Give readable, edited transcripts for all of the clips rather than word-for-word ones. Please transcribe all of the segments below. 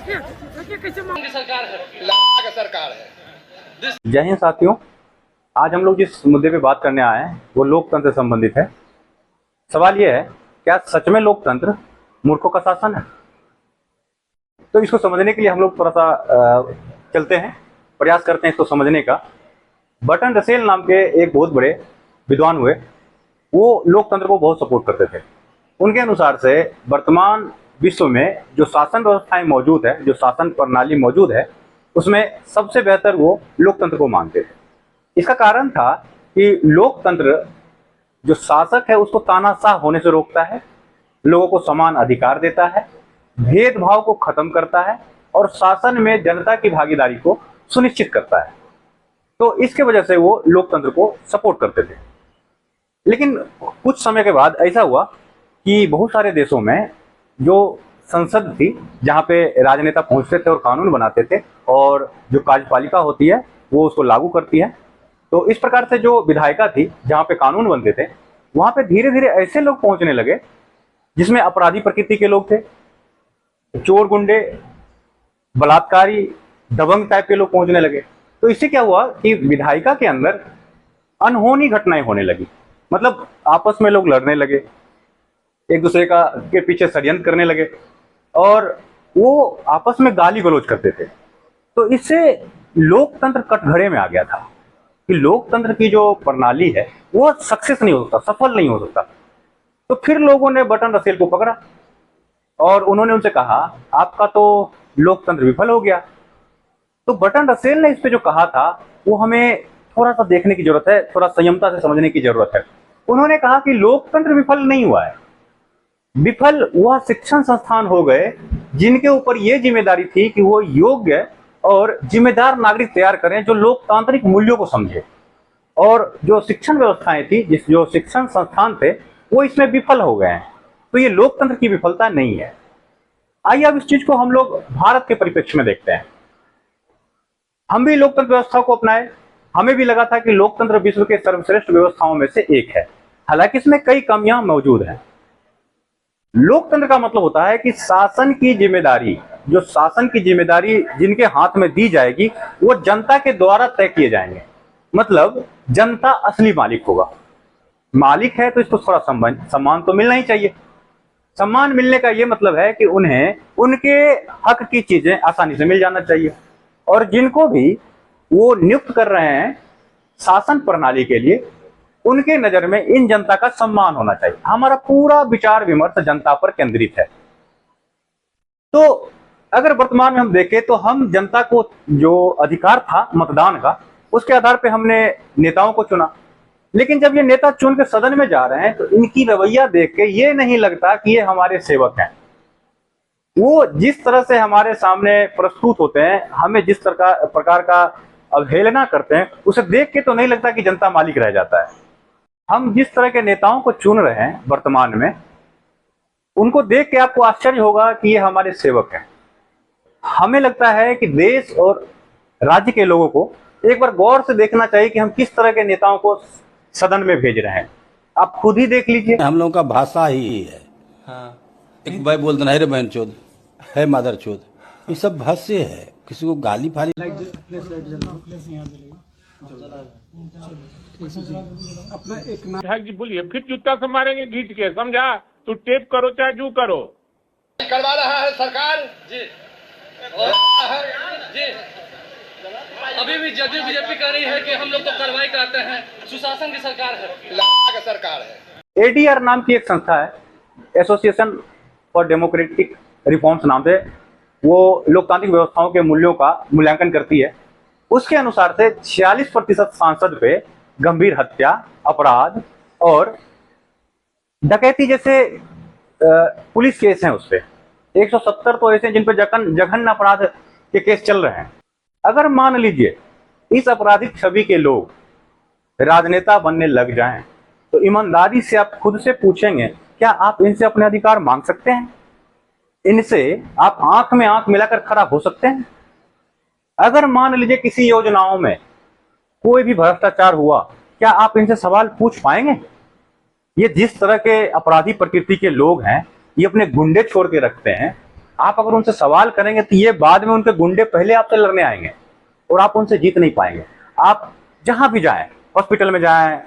सरकार है, सरकार है। जय हिंद साथियों, आज हम लोग जिस मुद्दे पे बात करने आए हैं वो लोकतंत्र से संबंधित है। सवाल ये है, क्या सच में लोकतंत्र मूर्खों का शासन है? तो इसको समझने के लिए हम लोग थोड़ा सा चलते हैं, प्रयास करते हैं इसको समझने का। बर्टन रसेल नाम के एक बहुत बड़े विद्वान हुए, वो लोकतंत्र को बहुत सपोर्ट करते थे। उनके अनुसार से वर्तमान विश्व में जो शासन व्यवस्थाएं मौजूद है, जो शासन प्रणाली मौजूद है, उसमें सबसे बेहतर वो लोकतंत्र को मानते थे। इसका कारण था कि लोकतंत्र जो शासक है उसको तानाशाह होने से रोकता है, लोगों को समान अधिकार देता है, भेदभाव को खत्म करता है और शासन में जनता की भागीदारी को सुनिश्चित करता है। तो इसके वजह से वो लोकतंत्र को सपोर्ट करते थे। लेकिन कुछ समय के बाद ऐसा हुआ कि बहुत सारे देशों में जो संसद थी, जहाँ पे राजनेता पहुंचते थे और कानून बनाते थे, और जो कार्यपालिका होती है वो उसको लागू करती है, तो इस प्रकार से जो विधायिका थी जहाँ पे कानून बनते थे, वहाँ पे धीरे धीरे ऐसे लोग पहुंचने लगे जिसमें अपराधी प्रकृति के लोग थे, चोर गुंडे, बलात्कारी, दबंग टाइप के लोग पहुंचने लगे। तो इससे क्या हुआ कि विधायिका के अंदर अनहोनी घटनाएं होने लगी। मतलब आपस में लोग लड़ने लगे, एक दूसरे का के पीछे षड्यंत्र करने लगे और वो आपस में गाली गलौज करते थे। तो इससे लोकतंत्र कटघरे में आ गया था कि लोकतंत्र की जो प्रणाली है वो सक्सेस नहीं हो सकता, सफल नहीं हो सकता। तो फिर लोगों ने बर्टन रसेल को पकड़ा और उन्होंने उनसे कहा, आपका तो लोकतंत्र विफल हो गया। तो बर्टन रसेल ने इस पे जो कहा था वो हमें थोड़ा सा देखने की जरूरत है, थोड़ा संयमता से समझने की जरूरत है। उन्होंने कहा कि लोकतंत्र विफल नहीं हुआ है, विफल वह शिक्षण संस्थान हो गए जिनके ऊपर यह जिम्मेदारी थी कि वो योग्य और जिम्मेदार नागरिक तैयार करें जो लोकतांत्रिक मूल्यों को समझे। और जो शिक्षण व्यवस्थाएं थी, जो शिक्षण संस्थान थे, वो इसमें विफल हो गए हैं। तो ये लोकतंत्र की विफलता नहीं है। आइए अब इस चीज को हम लोग भारत के परिप्रेक्ष्य में देखते हैं। हम भी लोकतंत्र व्यवस्था को अपनाए, हमें भी लगा था कि लोकतंत्र विश्व के सर्वश्रेष्ठ व्यवस्थाओं में से एक है, हालांकि इसमें कई कमियां मौजूद हैं। लोकतंत्र का मतलब होता है कि शासन की जिम्मेदारी, जो शासन की जिम्मेदारी जिनके हाथ में दी जाएगी वो जनता के द्वारा तय किए जाएंगे। मतलब जनता असली मालिक होगा। मालिक है तो इसको थोड़ा सम्मान तो मिलना ही चाहिए। सम्मान मिलने का ये मतलब है कि उन्हें उनके हक की चीजें आसानी से मिल जाना चाहिए। और जिनको भी वो नियुक्त कर रहे हैं शासन प्रणाली के लिए, उनके नजर में इन जनता का सम्मान होना चाहिए। हमारा पूरा विचार विमर्श जनता पर केंद्रित है। तो अगर वर्तमान में हम देखें तो हम जनता को जो अधिकार था मतदान का, उसके आधार पे हमने नेताओं को चुना। लेकिन जब ये नेता चुन के सदन में जा रहे हैं तो इनकी रवैया देख के ये नहीं लगता कि ये हमारे सेवक हैं। वो जिस तरह से हमारे सामने प्रस्तुत होते हैं, हमें जिस प्रकार का अवहेलना करते हैं, उसे देख के तो नहीं लगता कि जनता मालिक रह जाता है। हम जिस तरह के नेताओं को चुन रहे हैं वर्तमान में, उनको देख के आपको आश्चर्य होगा कि ये हमारे सेवक हैं। हमें लगता है कि देश और राज्य के लोगों को एक बार गौर से देखना चाहिए कि हम किस तरह के नेताओं को सदन में भेज रहे हैं। आप खुद ही देख लीजिए। हम लोगों का भाषा ही है। हाँ। एक भाई बोलते ना, है रे बहन चोद, है मादर चोद, ये सब भाष्य है। किसी को गाली फाली विधायक जी बोलिए, फिर जूता से मारेंगे घींच के, समझा? तू टेप करो चाहे जू करो। करवा रहा है सरकार जी, जी अभी भी जदयू बीजेपी कह रही है कि हम लोग तो कार्रवाई कराते हैं, सुशासन की सरकार है, सरकार है। एडीआर नाम की एक संस्था है, एसोसिएशन फॉर डेमोक्रेटिक रिफॉर्म्स नाम से, वो लोकतांत्रिक व्यवस्थाओं के मूल्यों का मूल्यांकन करती है। उसके अनुसार से 46% सांसद पे गंभीर हत्या, अपराध और डकैती जैसे पुलिस केस हैं। उस पे 170 तो ऐसे जिन पे जघन्य अपराध के केस चल रहे हैं। अगर मान लीजिए इस आपराधिक छवि के लोग राजनेता बनने लग जाएं, तो ईमानदारी से आप खुद से पूछेंगे, क्या आप इनसे अपने अधिकार मांग सकते हैं? इनसे आप आंख में आंख मिलाकर खड़ा हो सकते हैं? अगर मान लीजिए किसी योजनाओं में कोई भी भ्रष्टाचार हुआ, क्या आप इनसे सवाल पूछ पाएंगे? ये जिस तरह के अपराधी प्रकृति के लोग हैं, ये अपने गुंडे छोड़ के रखते हैं, आप अगर उनसे सवाल करेंगे तो ये बाद में उनके गुंडे पहले आपसे लड़ने आएंगे और आप उनसे जीत नहीं पाएंगे। आप जहां भी जाएं, हॉस्पिटल में जाएं,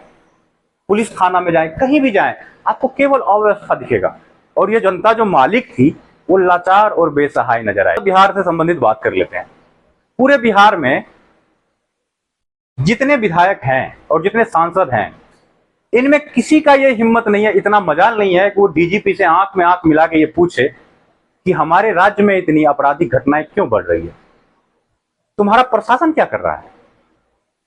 पुलिस थाना में जाएं, कहीं भी जाएं, आपको केवल अव्यवस्था दिखेगा और ये जनता जो मालिक थी वो लाचार और बेसहाय नजर आए। बिहार से संबंधित बात कर लेते हैं। पूरे बिहार में जितने विधायक हैं और जितने सांसद हैं, इनमें किसी का ये हिम्मत नहीं है, इतना मजाल नहीं है कि वो डीजीपी से आंख में आंख मिला के ये पूछे कि हमारे राज्य में इतनी आपराधिक घटनाएं क्यों बढ़ रही है, तुम्हारा प्रशासन क्या कर रहा है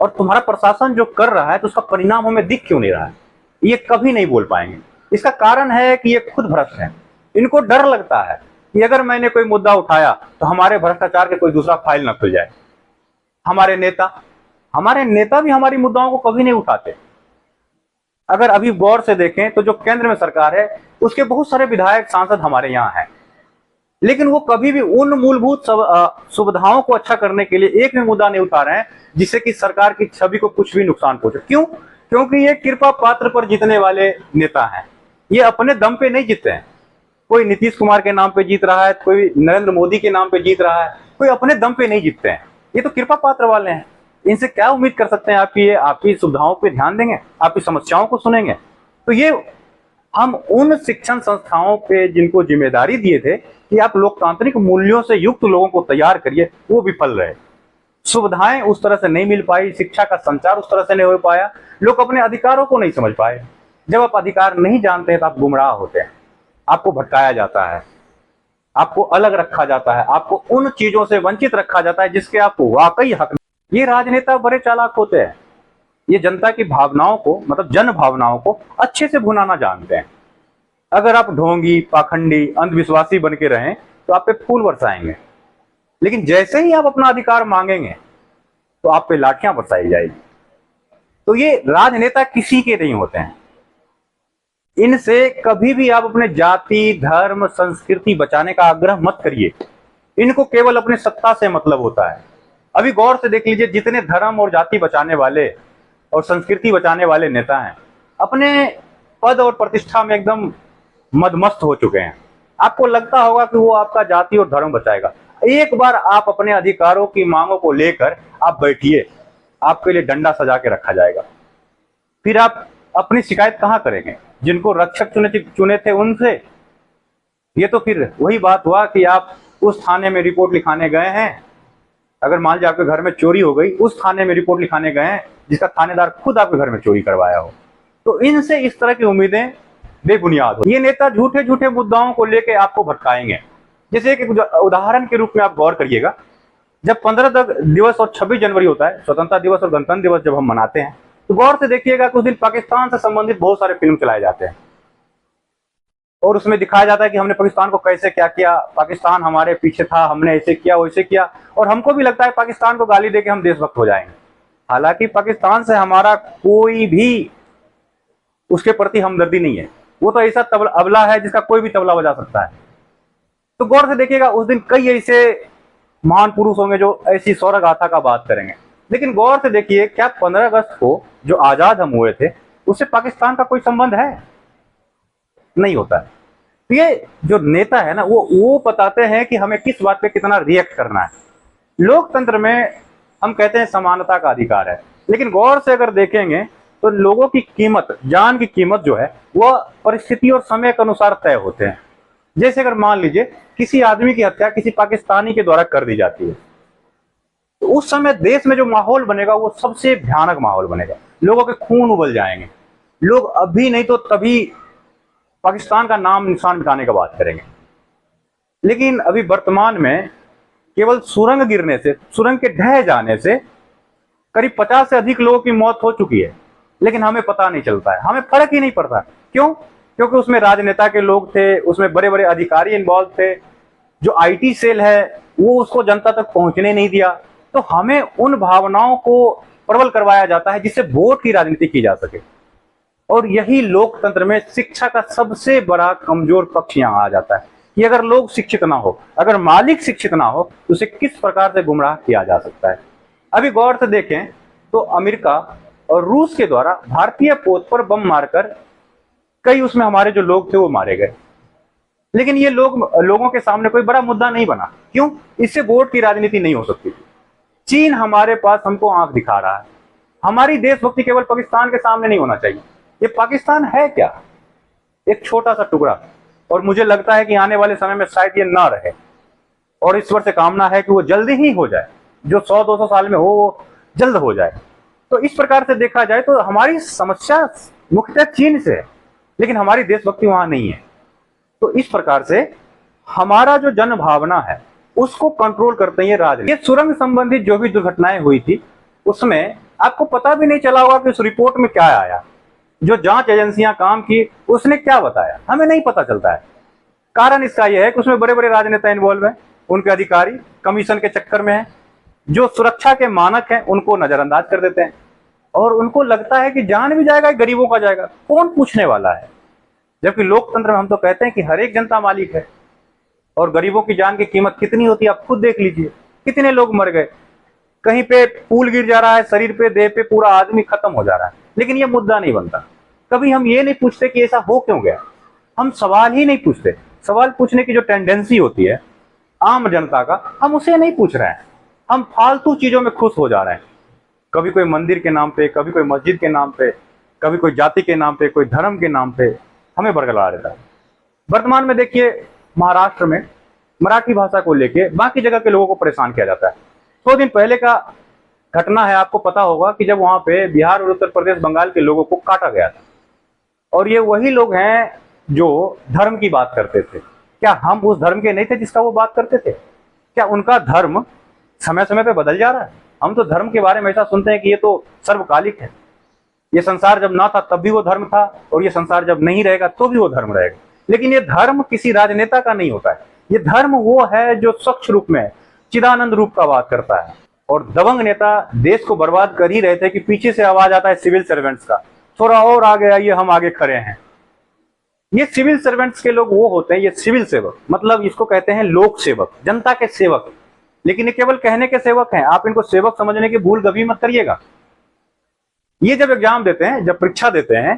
और तुम्हारा प्रशासन जो कर रहा है तो उसका परिणाम हमें दिख क्यों नहीं रहा है। ये कभी नहीं बोल पाएंगे। इसका कारण है कि ये खुद भ्रष्ट हैं। इनको डर लगता है कि अगर मैंने कोई मुद्दा उठाया तो हमारे भ्रष्टाचार के कोई दूसरा फाइल न खुल जाए। हमारे नेता भी हमारी मुद्दाओं को कभी नहीं उठाते। अगर अभी गौर से देखें तो जो केंद्र में सरकार है उसके बहुत सारे विधायक सांसद हमारे यहाँ हैं, लेकिन वो कभी भी उन मूलभूत सुविधाओं को अच्छा करने के लिए एक भी मुद्दा नहीं उठा रहे हैं जिससे कि सरकार की छवि को कुछ भी नुकसान पहुंचे। क्यों? क्योंकि ये कृपा पात्र पर जीतने वाले नेता हैं। ये अपने दम पे नहीं जीतते हैं। कोई नीतीश कुमार के नाम पे जीत रहा है, कोई नरेंद्र मोदी के नाम पे जीत रहा है, कोई अपने दम पे नहीं जीतते हैं। ये तो कृपा पात्र वाले हैं। इनसे क्या उम्मीद कर सकते हैं? आपकी सुविधाओं पे ध्यान देंगे, आपकी समस्याओं को सुनेंगे? तो ये हम उन शिक्षण संस्थाओं पे जिनको जिम्मेदारी दिए थे कि आप लोकतांत्रिक मूल्यों से युक्त लोगों को तैयार करिए, वो विफल रहे। सुविधाएं उस तरह से नहीं मिल पाई, शिक्षा का संचार उस तरह से नहीं हो पाया, लोग अपने अधिकारों को नहीं समझ पाए। जब आप अधिकार नहीं जानते हैं तो आप गुमराह होते हैं, आपको भटकाया जाता है, आपको अलग रखा जाता है, आपको उन चीजों से वंचित रखा जाता है जिसके आपको वाकई हक। ये राजनेता बड़े चालाक होते हैं। ये जनता की भावनाओं को, मतलब जन भावनाओं को अच्छे से भुनाना जानते हैं। अगर आप ढोंगी, पाखंडी, अंधविश्वासी बन के रहें तो आप पे फूल बरसाएंगे, लेकिन जैसे ही आप अपना अधिकार मांगेंगे तो आप पे लाठियां बरसाई जाएगी। तो ये राजनेता किसी के नहीं होते हैं। इनसे कभी भी आप अपने जाति, धर्म, संस्कृति बचाने का आग्रह मत करिए। इनको केवल अपनी सत्ता से मतलब होता है। अभी गौर से देख लीजिए, जितने धर्म और जाति बचाने वाले और संस्कृति बचाने वाले नेता हैं, अपने पद और प्रतिष्ठा में एकदम मदमस्त हो चुके हैं। आपको लगता होगा कि वो आपका जाति और धर्म बचाएगा। एक बार आप अपने अधिकारों की मांगों को लेकर आप बैठिए, आपके लिए डंडा सजा के रखा जाएगा। फिर आप अपनी शिकायत कहां करेंगे? जिनको रक्षक चुने थे उनसे? ये तो फिर वही बात हुआ कि आप उस थाने में रिपोर्ट लिखाने गए हैं। अगर मान लीजिए आपके घर में चोरी हो गई, उस थाने में रिपोर्ट लिखाने गए हैं जिसका थानेदार खुद आपके घर में चोरी करवाया हो। तो इनसे इस तरह की उम्मीदें बेबुनियाद हो। ये नेता झूठे झूठे मुद्दाओं को लेकर आपको भटकाएंगे। जैसे एक उदाहरण के रूप में आप गौर करिएगा, जब 15 दिवस और 26 जनवरी होता है, स्वतंत्रता दिवस और गणतंत्र दिवस जब हम मनाते हैं, तो गौर से देखिएगा कि उस दिन पाकिस्तान से संबंधित बहुत सारे फिल्म चलाए जाते हैं और उसमें दिखाया जाता है कि हमने पाकिस्तान को कैसे क्या किया, पाकिस्तान हमारे पीछे था, हमने ऐसे किया वैसे किया, और हमको भी लगता है पाकिस्तान को गाली देके हम देशभक्त हो जाएंगे। हालांकि पाकिस्तान से हमारा कोई भी उसके प्रति हमदर्दी नहीं है। वो तो ऐसा अबला है जिसका कोई भी तबला बजा सकता है। तो गौर से देखिएगा, उस दिन कई ऐसे महान पुरुष होंगे जो ऐसी सौर्य गाथा का बात करेंगे। लेकिन गौर से देखिए, क्या 15 अगस्त को जो आजाद हम हुए थे उससे पाकिस्तान का कोई संबंध है? नहीं होता है। तो ये जो नेता है ना, वो बताते हैं कि हमें किस बात पे कितना रिएक्ट करना है। लोकतंत्र में हम कहते हैं समानता का अधिकार है, लेकिन गौर से अगर देखेंगे तो लोगों की कीमत, जान की कीमत जो है वह परिस्थिति और समय के अनुसार तय होते हैं। जैसे अगर मान लीजिए किसी आदमी की हत्या किसी पाकिस्तानी के द्वारा कर दी जाती है, तो उस समय देश में जो माहौल बनेगा वो सबसे भयानक माहौल बनेगा। लोगों के खून उबल जाएंगे। लोग अभी नहीं तो तभी पाकिस्तान का नाम निशान मिटाने का बात करेंगे। लेकिन अभी वर्तमान में केवल सुरंग गिरने से, सुरंग के ढह जाने से करीब 50 से अधिक लोगों की मौत हो चुकी है, लेकिन हमें पता नहीं चलता है, हमें फर्क ही नहीं पड़ता। क्यों? क्योंकि उसमें राजनेता के लोग थे, उसमें बड़े बड़े अधिकारी इन्वॉल्व थे। जो आईटी सेल है वो उसको जनता तक पहुंचने नहीं दिया। तो हमें उन भावनाओं को प्रबल करवाया जाता है जिससे वोट की राजनीति की जा सके। और यही लोकतंत्र में शिक्षा का सबसे बड़ा कमजोर पक्ष यहाँ आ जाता है कि अगर लोग शिक्षित ना हो, अगर मालिक शिक्षित ना हो, तो उसे किस प्रकार से गुमराह किया जा सकता है। अभी गौर से देखें तो अमेरिका और रूस के द्वारा भारतीय पोत पर बम मारकर कई उसमें हमारे जो लोग थे वो मारे गए। लेकिन ये लोगों के सामने कोई बड़ा मुद्दा नहीं बना। क्यों? इससे वोट की राजनीति नहीं हो सकती थी। चीन हमारे पास हमको आंख दिखा रहा है। हमारी देशभक्ति केवल पाकिस्तान के सामने नहीं होना चाहिए। ये पाकिस्तान है क्या? एक छोटा सा टुकड़ा। और मुझे लगता है कि आने वाले समय में शायद ये ना रहे, और ईश्वर से कामना है कि वो जल्दी ही हो जाए, जो 100-200 साल में हो वो जल्द हो जाए। तो इस प्रकार से देखा जाए तो हमारी समस्या मुख्यतः चीन से है, लेकिन हमारी देशभक्ति वहां नहीं है। तो इस प्रकार से हमारा जो जन भावना है उसको कंट्रोल करते हैं राजनीति। ये सुरंग संबंधित जो भी दुर्घटनाएं हुई थी उसमें आपको पता भी नहीं चला होगा कि उस रिपोर्ट में क्या आया, जो जांच एजेंसियां काम की उसने क्या बताया, हमें नहीं पता चलता है। कारण इसका यह है कि उसमें बड़े बड़े राजनेता इन्वॉल्व हैं, उनके अधिकारी कमीशन के चक्कर में हैं, जो सुरक्षा के मानक हैं उनको नजरअंदाज कर देते हैं, और उनको लगता है कि जान भी जाएगा गरीबों का जाएगा, कौन पूछने वाला है। जबकि लोकतंत्र में हम तो कहते हैं कि हर एक जनता मालिक है, और गरीबों की जान की कीमत कितनी होती है आप खुद देख लीजिए। कितने लोग मर गए, कहीं पे पुल गिर जा रहा है, शरीर पे देह पे पूरा आदमी खत्म हो जा रहा है, लेकिन ये मुद्दा नहीं बनता। कभी हम ये नहीं पूछते कि ऐसा हो क्यों गया, हम सवाल ही नहीं पूछते। सवाल पूछने की जो टेंडेंसी होती है आम जनता का, हम उसे नहीं पूछ रहे हैं, हम फालतू चीजों में खुश हो जा रहे हैं। कभी कोई मंदिर के नाम पे, कभी कोई मस्जिद के नाम पे, कभी कोई जाति के नाम पे, कोई धर्म के नाम पे हमें बरगला देता है। वर्तमान में देखिए महाराष्ट्र में मराठी भाषा को लेके बाकी जगह के लोगों को परेशान किया जाता है। 2 दिन पहले का घटना है, आपको पता होगा कि जब वहां पे बिहार और उत्तर प्रदेश बंगाल के लोगों को काटा गया था, और ये वही लोग हैं जो धर्म की बात करते थे। क्या हम उस धर्म के नहीं थे जिसका वो बात करते थे? क्या उनका धर्म समय समय पे बदल जा रहा है? हम तो धर्म के बारे में ऐसा सुनते हैं कि ये तो सर्वकालिक है, ये संसार जब ना था तब भी वो धर्म था, और ये संसार जब नहीं रहेगा तो भी वो धर्म रहेगा। लेकिन ये धर्म किसी राजनेता का नहीं होता है, ये धर्म वो है जो स्वच्छ रूप में चिदानंद रूप का बात करता है। और दबंग नेता देश को बर्बाद कर ही रहे थे कि पीछे से आवाज आता है सिविल सर्वेंट्स का, थोड़ा और आगे आइए हम आगे खड़े हैं। ये सिविल सर्वेंट्स के लोग वो होते हैं, ये सिविल सेवक, मतलब इसको कहते हैं लोक सेवक, जनता के सेवक। लेकिन ये केवल कहने के सेवक हैं, आप इनको सेवक समझने की भूल कभी मत करिएगा। ये जब एग्जाम देते हैं, जब परीक्षा देते हैं,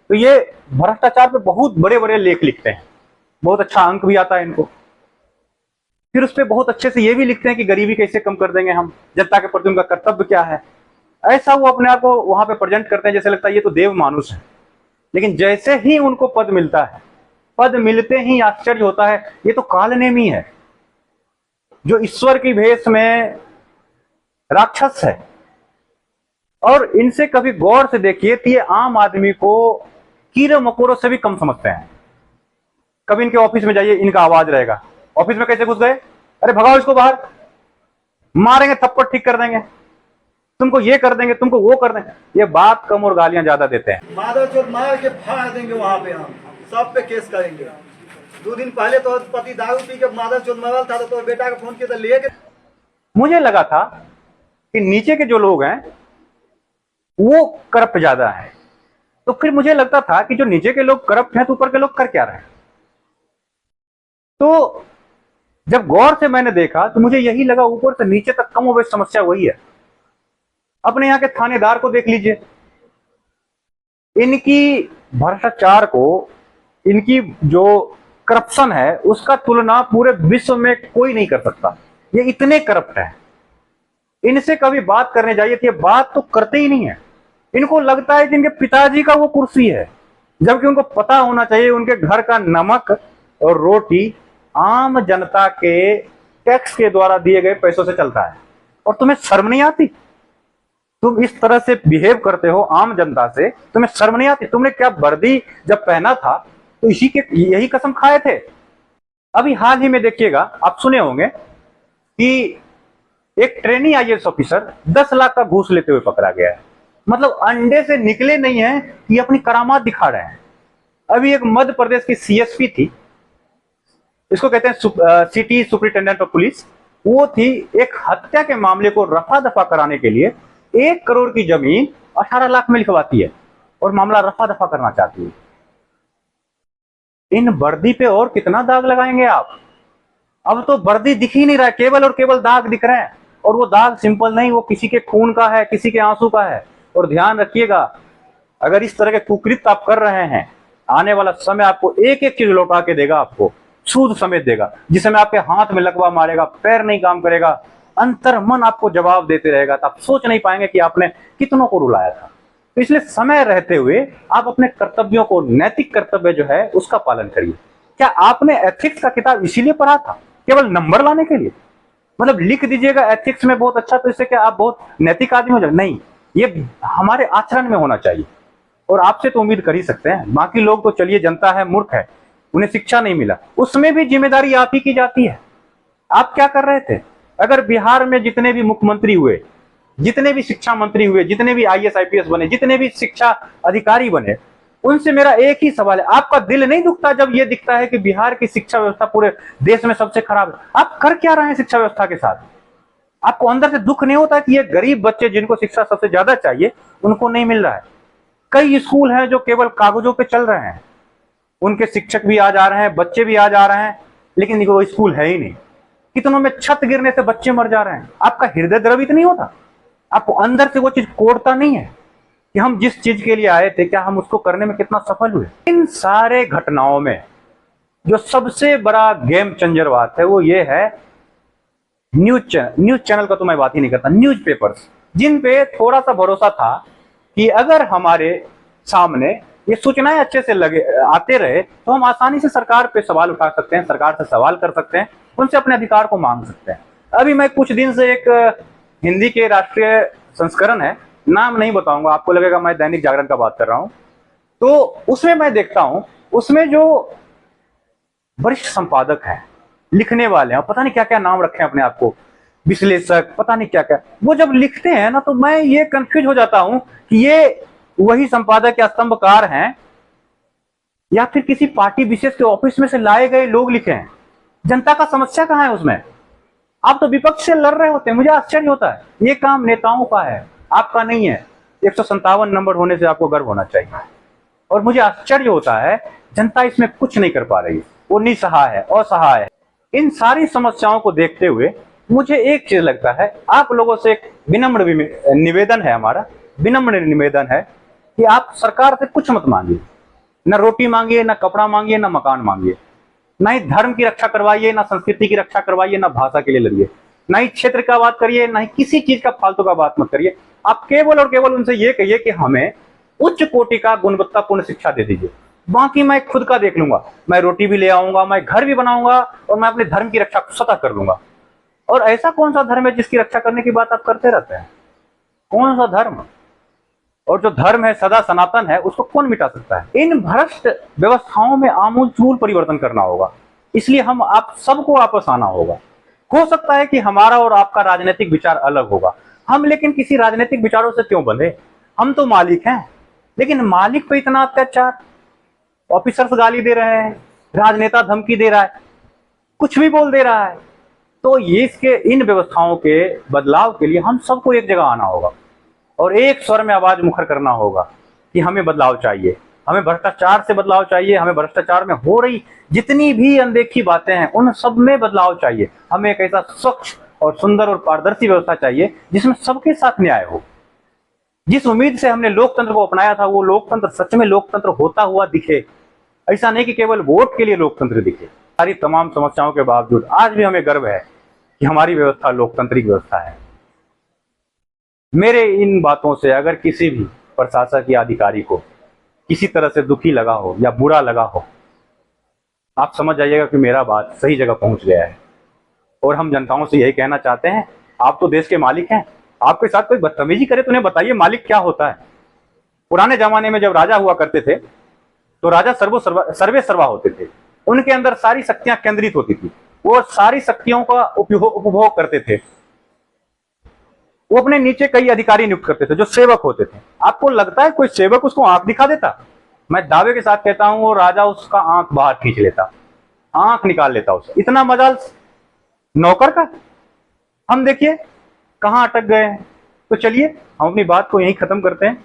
तो ये भ्रष्टाचार पे बहुत बड़े बड़े लेख लिखते हैं, बहुत अच्छा अंक भी आता है इनको। फिर उस पर बहुत अच्छे से ये भी लिखते हैं कि गरीबी कैसे कम कर देंगे हम, जनता के प्रति उनका कर्तव्य क्या है। ऐसा वो अपने आप को वहां पे प्रेजेंट करते हैं जैसे लगता है ये तो देव मानुष है। लेकिन जैसे ही उनको पद मिलता है, पद मिलते ही आश्चर्य होता है, ये तो कालनेमी है, जो ईश्वर की भेष में राक्षस है। और इनसे कभी गौर से देखिए तो ये आम आदमी को कीड़े मकोड़ों से भी कम समझते हैं। कभी इनके ऑफिस में जाइए, इनका आवाज रहेगा, ऑफिस में कैसे घुस गए, अरे भगाओ इसको बाहर, मारेंगे थप्पड़ ठीक कर देंगे, तुमको ये कर देंगे, तुमको वो कर देंगे। ये बात कम और गालियां ज्यादा देते हैं। माधव चोर मार के फाड़ देंगे, वहां पे हम सब पे केस करेंगे। 2 दिन पहले तो पति दारू पी के माधव चोर मरल था, तो बेटा का फोन किया तो लेके। मुझे लगा था कि नीचे के जो लोग हैं वो करप्ट ज्यादा है, तो फिर मुझे लगता था कि जो नीचे के लोग करप्ट हैं तो ऊपर के लोग कर क्या रहे हैं। तो जब गौर से मैंने देखा तो मुझे यही लगा ऊपर से नीचे तक कम और समस्या वही है। अपने यहाँ के थानेदार को देख लीजिए, इनकी भ्रष्टाचार को, इनकी जो करप्शन है उसका तुलना पूरे विश्व में कोई नहीं कर सकता। ये इतने करप्ट है, इनसे कभी बात करने जाइए तो ये बात तो करते ही नहीं है। इनको लगता है कि इनके पिताजी का वो कुर्सी है, जबकि उनको पता होना चाहिए उनके घर का नमक और रोटी आम जनता के टैक्स के द्वारा दिए गए पैसों से चलता है। और तुम्हें शर्म नहीं आती? तुम इस तरह से बिहेव करते हो आम जनता से, तुम्हें शर्म नहीं आती? तुमने क्या वर्दी जब पहना था तो यही कसम खाए थे। अभी हाल ही में देखिएगा, आप सुने होंगे कि एक ट्रेनी आईएएस ऑफिसर 10 लाख का घूस लेते हुए पकड़ा गया है। मतलब अंडे से निकले नहीं है, ये अपनी करामात दिखा रहे हैं। अभी एक मध्य प्रदेश की सीएसपी थी, इसको कहते हैं सिटी सुपरिटेंडेंट ऑफ पुलिस, वो थी एक हत्या के मामले को रफा दफा कराने के लिए 1 करोड़ की जमीन 18 लाख में लिखवाती है और मामला रफा दफा करना चाहती है। इन वर्दी पे और कितना दाग लगाएंगे आप? अब तो वर्दी दिख ही नहीं रहा है, केवल और केवल दाग दिख रहे हैं। और वो दाग सिंपल नहीं, वो किसी के खून का है, किसी के आंसू का है। और ध्यान रखिएगा, अगर इस तरह के कुकृत्य आप कर रहे हैं, आने वाला समय आपको एक एक चीज लौटा के देगा। आपको सूद समेत देगा, जिस समय आपके हाथ में लकवा मारेगा, पैर नहीं काम करेगा, अंतर मन आपको जवाब देते रहेगा, तो आप सोच नहीं पाएंगे कि आपने कितनों को रुलाया था। तो इसलिए समय रहते हुए आप अपने कर्तव्यों को, नैतिक कर्तव्य जो है उसका पालन करिए। क्या आपने एथिक्स का किताब इसीलिए पढ़ा था केवल नंबर लाने के लिए? मतलब लिख दीजिएगा एथिक्स में बहुत अच्छा, तो इससे क्या आप बहुत नैतिक आदमी हो जाए? नहीं, ये हमारे आचरण में होना चाहिए। और आपसे तो उम्मीद कर ही सकते हैं, बाकी लोग तो चलिए जनता है, मूर्ख है, उन्हें शिक्षा नहीं मिला, उसमें भी जिम्मेदारी आप ही की जाती है। आप क्या कर रहे थे? अगर बिहार में जितने भी मुख्यमंत्री हुए, जितने भी शिक्षा मंत्री हुए, जितने भी IAS IPS बने, जितने भी शिक्षा अधिकारी बने, उनसे मेरा एक ही सवाल है, आपका दिल नहीं दुखता जब यह दिखता है कि बिहार की शिक्षा व्यवस्था पूरे देश में सबसे खराब है? आप कर क्या रहे हैं शिक्षा व्यवस्था के साथ? आपको अंदर से दुख नहीं होता कि ये गरीब बच्चे जिनको शिक्षा सबसे ज्यादा चाहिए उनको नहीं मिल रहा है? कई स्कूल हैं जो केवल कागजों पे चल रहे हैं, उनके शिक्षक भी आ जा रहे हैं, बच्चे भी आ जा रहे हैं, लेकिन वो स्कूल है ही नहीं। कितनों में छत गिरने से बच्चे मर जा रहे हैं। आपका हृदय द्रवित नहीं होता? आपको अंदर से वो चीज कोड़ता नहीं है कि हम जिस चीज के लिए आए थे, क्या हम उसको करने में कितना सफल हुए? इन सारे घटनाओं में जो सबसे बड़ा गेम चेंजर बात है वो ये है न्यूज चैनल का तो मैं बात ही नहीं करता, न्यूज पेपर्स, जिन पे थोड़ा सा भरोसा था कि अगर हमारे सामने ये सूचनाएं अच्छे से आते रहे तो हम आसानी से सरकार पे सवाल उठा सकते हैं, सरकार से सवाल कर सकते हैं, उनसे अपने अधिकार को मांग सकते हैं। अभी मैं कुछ दिन से एक हिंदी के राष्ट्रीय संस्करण है, नाम नहीं बताऊंगा, आपको लगेगा मैं दैनिक जागरण का बात कर रहा हूं, तो उसमें मैं देखता हूं, उसमें जो वरिष्ठ संपादक हैं, लिखने वाले हैं, पता नहीं क्या क्या नाम रखे हैं अपने आप को, विश्लेषक, पता नहीं क्या क्या, वो जब लिखते हैं ना तो मैं ये कंफ्यूज हो जाता हूं कि ये वही संपादक या स्तंभकार हैं या फिर किसी पार्टी विशेष के ऑफिस में से लाए गए लोग लिखे हैं। जनता का समस्या कहां है उसमें? आप तो विपक्ष से लड़ रहे होते हैं। मुझे आश्चर्य होता है, ये काम नेताओं का है, आपका नहीं है। 157 नंबर होने से आपको गर्व होना चाहिए। और मुझे आश्चर्य होता है जनता इसमें कुछ नहीं कर पा रही, वो निसहाय है, असहाय है। इन सारी समस्याओं को देखते हुए मुझे एक चीज लगता है, आप लोगों से एक विनम्र निवेदन है, हमारा विनम्र निवेदन है कि आप सरकार से कुछ मत मांगिए, न रोटी मांगिए, न कपड़ा मांगिए, न मकान मांगिए, न ही धर्म की रक्षा करवाइए, न संस्कृति की रक्षा करवाइए, न भाषा के लिए लड़िए, न ही क्षेत्र का बात करिए, न ही किसी चीज का फालतू का बात मत करिए। आप केवल और केवल उनसे ये कहिए कि हमें उच्च कोटि का गुणवत्तापूर्ण शिक्षा दे दीजिए, बाकी मैं खुद का देख लूंगा, मैं रोटी भी ले आऊंगा, मैं घर भी बनाऊंगा और मैं अपने धर्म की रक्षा स्वतः कर लूंगा। और ऐसा कौन सा धर्म है जिसकी रक्षा करने की बात आप करते रहते हैं? कौन सा धर्म? और जो धर्म है सदा सनातन है, उसको कौन मिटा सकता है? इन भ्रष्ट व्यवस्थाओं में आमूल परिवर्तन करना होगा। इसलिए हम आप सबको वापस आना होगा। हो सकता है कि हमारा और आपका राजनीतिक विचार अलग होगा, हम लेकिन किसी राजनीतिक विचारों से क्यों बंधे? हम तो मालिक हैं, लेकिन मालिक पे इतना अत्याचार, ऑफिसर्स गाली दे रहे हैं, राजनेता धमकी दे रहा है, कुछ भी बोल दे रहा है। तो ये इसके इन व्यवस्थाओं के बदलाव के लिए हम सबको एक जगह आना होगा और एक स्वर में आवाज मुखर करना होगा कि हमें बदलाव चाहिए, हमें भ्रष्टाचार से बदलाव चाहिए, हमें भ्रष्टाचार में हो रही जितनी भी अनदेखी बातें हैं उन सब में बदलाव चाहिए। हमें एक ऐसा स्वच्छ और सुंदर और पारदर्शी व्यवस्था चाहिए जिसमें सबके साथ न्याय हो। जिस उम्मीद से हमने लोकतंत्र को अपनाया था वो लोकतंत्र सच में लोकतंत्र होता हुआ दिखे, ऐसा नहीं कि केवल वोट के लिए लोकतंत्र दिखे। सारी तमाम समस्याओं के बावजूद आज भी हमें गर्व है कि हमारी व्यवस्था लोकतांत्रिक व्यवस्था है। मेरे इन बातों से अगर किसी भी प्रशासक या अधिकारी को किसी तरह से दुखी लगा हो या बुरा लगा हो, आप समझ जाइएगा कि मेरा बात सही जगह पहुंच गया है। और हम जनताओं से यही कहना चाहते हैं, आप तो देश के मालिक हैं, आपके साथ कोई बदतमीजी करे तो उन्हें बताइए मालिक क्या होता है। पुराने जमाने में जब राजा हुआ करते थे तो राजा सर्वे सर्वा होते थे, उनके अंदर सारी शक्तियां केंद्रित होती थी, वो सारी शक्तियों का उपभोग करते थे। वो अपने नीचे कई अधिकारी नियुक्त करते थे जो सेवक होते थे। आपको लगता है कोई सेवक उसको आंख दिखा देता? मैं दावे के साथ कहता हूं वो राजा उसका आंख बाहर खींच लेता, आंख निकाल लेता उसे। इतना मजाल नौकर का। हम देखिए कहां अटक गए हैं। तो चलिए हम अपनी बात को यहीं खत्म करते हैं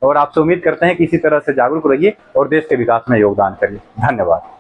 और आपसे उम्मीद करते हैं कि इसी तरह से जागरूक रहिए और देश के विकास में योगदान करिए। धन्यवाद।